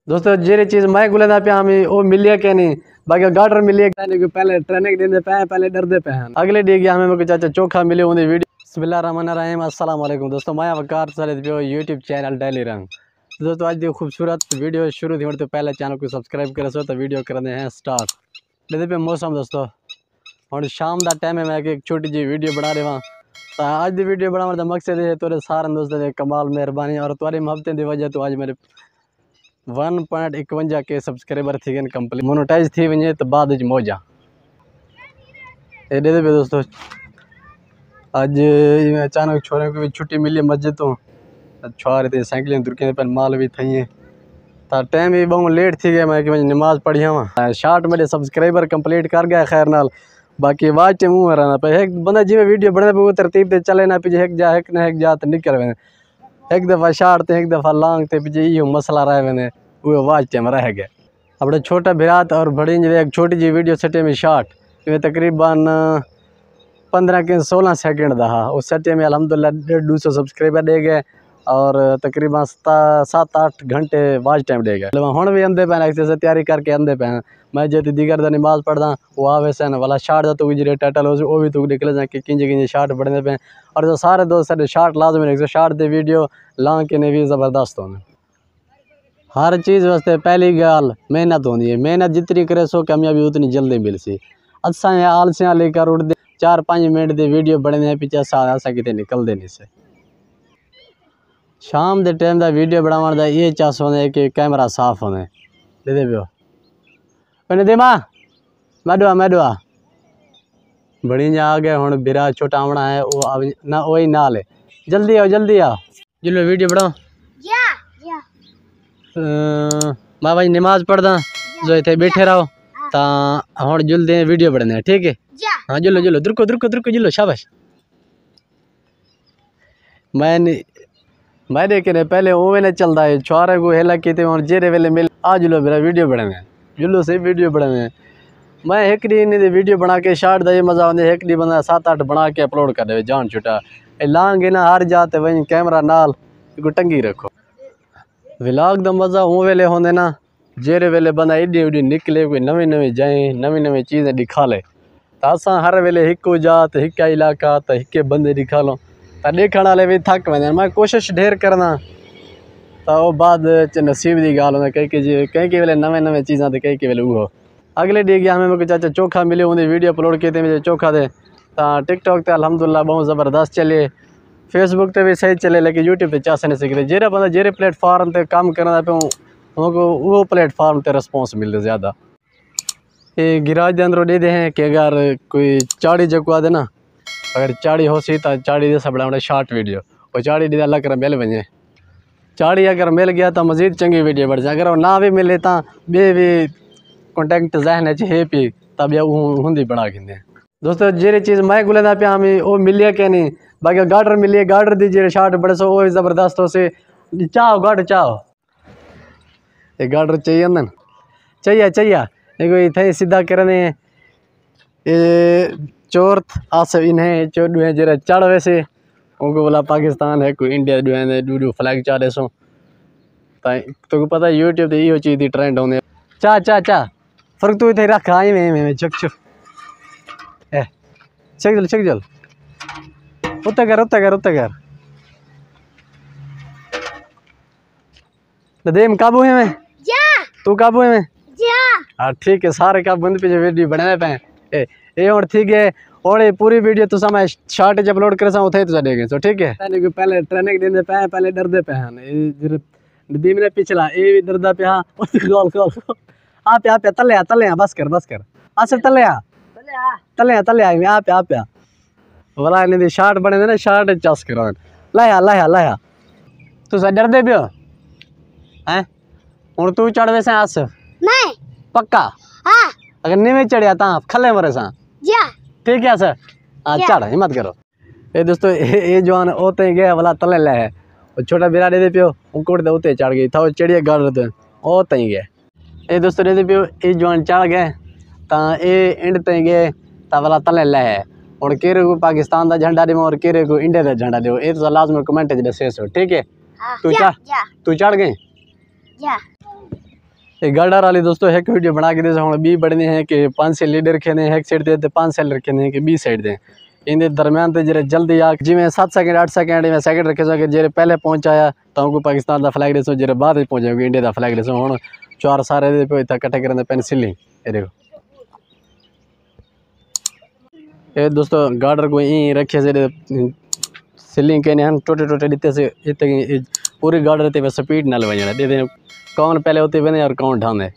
दोस्तों जेरी चीज़ मैं गुलेंदा पे हमें वो मिलिए के नहीं बाकी गार्डर मिलिए कि पहले ट्रेनिंग देंदे पे पहले डरदे पे हैं अगले डी गया हमें चाचा चोखा मिले उन्हें वीडियो बिस्मिल्लाहिर्रहमानिर्रहीम अस्सलाम वालेकुम दोस्तों मैं वकार साले पियो यूट्यूब चैनल डेली रंग दोस्तों आज दी खूबसूरत वीडियो शुरू थी तो पहले चैनल को सब्सक्राइब करे सो तो वीडियो करते हैं स्टार्ट देखते पे मौसम दोस्तों और शाम का टाइम है मैं एक छोटी जी वीडियो बना रहा हूँ तो आज दी वीडियो बनाने का मकसद है तुरे सारे दोस्तों ने कमाल मेहरबानी और तुम्हारी मोहब्बतें की वजह तो आज मेरे 1.51 के सब्सक्राइबर थी गए कंप्लीट मोनेटाइज थी वजे तो बाद मौजा एडे पे दोस्तों अज अचानक छोरे को भी छुट्टी मिली मस्जिद तो छोरे थे साइकिलें दुर्के पर माल भी थी तो टाइम भी बहुत लेट थी गया मैं कि नमाज पढ़ी वहाँ शार्ट मेरे सब्सक्राइबर कंप्लीट कर गया खैर नाल बाकी वाच मुँह रहना पे एक बंदा जिम्मे वीडियो बने पे वो तरतीब से चले ना पीछे एक जा तो निकल वे एक दफ़ा शारते एक दफ़ा लांगते पीछे यो मसला रह वेने वो वाच टाइम रह गया अपने छोटा भिरात और बड़ी एक छोटी जी वीडियो सटे में शार्ट में तकरीबन 15 के 16 सेकंड दा उस सटे में अल्हम्दुलिल्लाह 150 सब्सक्राइबर दे गए और तकरीबन 7-8 घंटे वाच टाइम दे गए हम भी अंधे पैन से तैयारी करके अंधे पैन मैं जो दीगर दा नमाज पढ़दा वो आवे से वाला शार्ट तो जो टाइटल वो भी तू निकले जा कि किंजे शार्ट बढ़ने पे और जो सारे दोस्त शार्ट लाजमी रखे शार्ट दे वीडियो लांग के ने भी ज़बरदस्त होने हर चीज़ वास्ते पहली गाल मेहनत होती है मेहनत जितनी करे सो कामयाबी उतनी जल्दी मिल सी असा आलसियाँ लेकर उठ दे 4-5 मिनट दे वीडियो बनने पीछे असा कितने निकलते नहीं से शाम के टाइम का वीडियो बनाने का ये चास होने कि कैमरा साफ होने दे पियो मैंने दे माँ मैडुआ बड़ी जा आ गए हूँ बिरा छोटा आमना है वो ना वही नाल है जल्दी आओ जिलो वीडियो बनाओ मैं भाई नमाज पढ़दा जो इतने बैठे रहो तो हम जुलते वीडियो बनने ठीक है हाँ जुलो दुरको जुलो शाबाश मैं देखे पहले ओवे ने चलता है छोरे को हेला की और जेरे वेले मिल आ जुलो मेरा वीडियो बनाने जुलो से वीडियो बनाने मैं एक दी वीडियो बना के शार्ट दा ये मज़ा आते एक दी बंदा 7-8 बना के अपलोड कर दे जान छुटा लांगे ना हर जाते वही कैमरा नाल को टंगी रखो व्लॉग का मज़ा वो वेले होंगे ना जेरे वेले बंदा एडी एडी निकले कोई नवी जाए नवी चीज़ें दिखा ले तो असा हर वेले हिको जात हिका इलाका तो हिके बंदे दिखा लो तो देखने वाले भी थक वेंदे मैं कोशिश ढेर करना तो वो बाद नसीब की गाल होंगे कई वेले नवे चीज़ा तो कई वेले वो अगले डी गया हमें चाचा चोखा मिले उन्हें वीडियो अपलोड किए मुझे चोखा दे तो टिकटॉक तो अल्हम्दुलिल्लाह बहुत ज़बरदस्त चले फेसबुक पे भी सही चले लेकिन यूट्यूब पे चाह नहीं सीखते जेरा बंदा जेरे प्लेटफॉर्म पे काम करना पे उनको वो प्लेटफॉर्म पे रिस्पॉन्स मिलते ज़्यादा ये गिराज के अंदर दे दे हैं कि अगर कोई चाड़ी जगवा दे ना अगर चाड़ी हो सी तो चाड़ी दे सब शार्ट वीडियो और चाड़ी दे अल्लाह कर मिल वजे चाड़ी अगर मिल गया तो मज़ीद चंगी वीडियो बढ़ जाए अगर वो ना भी मिले तो बे भी कॉन्टेक्ट जहन है पी तब यह होंगी बना के दोस्तों जेरी चीज़ मैं गुलेंदा पे हमें वो मिलिए के नहीं बाकी गार्डर मिलिए गार्डर दी जेरे शार्ट बड़े सो वो ज़बरदस्त हो से चाहो गार्डर चाहो ये गार्डर चाहिए ना चाहिए देखो इतने सीधा करने ये चौर्थ आस इन्हें चौदह है जरा चढ़ वैसे उनको बोला पाकिस्तान है कोई इंडिया डू फ्लैग चाहे सो तो पता है यूट्यूब पे यो चीज़ ट्रेंड होने चा फर्क तो इतने रखा आई में चुक जल उत्ते कर देम काबू है मैं तू काबू है मैं हाँ ठीक है सारे काबू बंद पीछे वीडियो बनाने पे ये और ठीक है और ये पूरी वीडियो तो मैं शार्ट जब अपलोड कर उठे तो देंगे तो ठीक है पहले ट्रेनिंग देने पे पहले डरदे पे हैं नदी में पिछला ये भी डरदा पे हाँ आप तले बस कर अच्छा तले आप वाला इन्हें शार्ट बने ना शार्ट चस करो लाया तू सा डर दे पियो हैं हूँ तू चढ़ वैसे आस नहीं पक्का हाँ अगर नहीं चढ़िया ता खले मरे सा ठीक है सर हाँ चढ़ हिम्मत करो ये दोस्तों ये जवान ओते गया वाला तले ले है और छोटा बिरा दे पियो उनको दे उते चढ़ गई था चढ़िया गाड़ रहे ओते ही गए ये दोस्तों दे पियो ये जवान चढ़ गए तो ये इंड ते गए तो वाला तले ले है और केरे को पाकिस्तान का झंडा दो और केरे को इंडिया का झंडा दो ये तो लाजमी कमेंट दसे ठीक है तू चढ़ गए ये गार्डर वाली दोस्तों एक वीडियो बना के दे हम बी बढ़ने हैं कि 5 से लीडर रखे ने एक साइड दे ते 5 सेल रखे ने कि बी साइड दे इन दरम्यान ते जरे जल्दी आ जिमें 7 सेकंड 8 सेकंड में सेकंड रखे सो कि जरे पहले पहुंचाया तो हमको पाकिस्तान का फ्लैग देसो जरे बाद में पहुंचाओगे इंडिया का फ्लैग देसो हुन चार सारे दे पे इकट्ठे करने पेंसिलिंग ये देखो ये दोस्तों गार्डर को यहीं रखे से सिलिंग के हम टोटे टोटे दिते से इतने पूरी गार्डर ते स्पीड नाल वजना दे कौन पहले होते बने और कौन ढांदे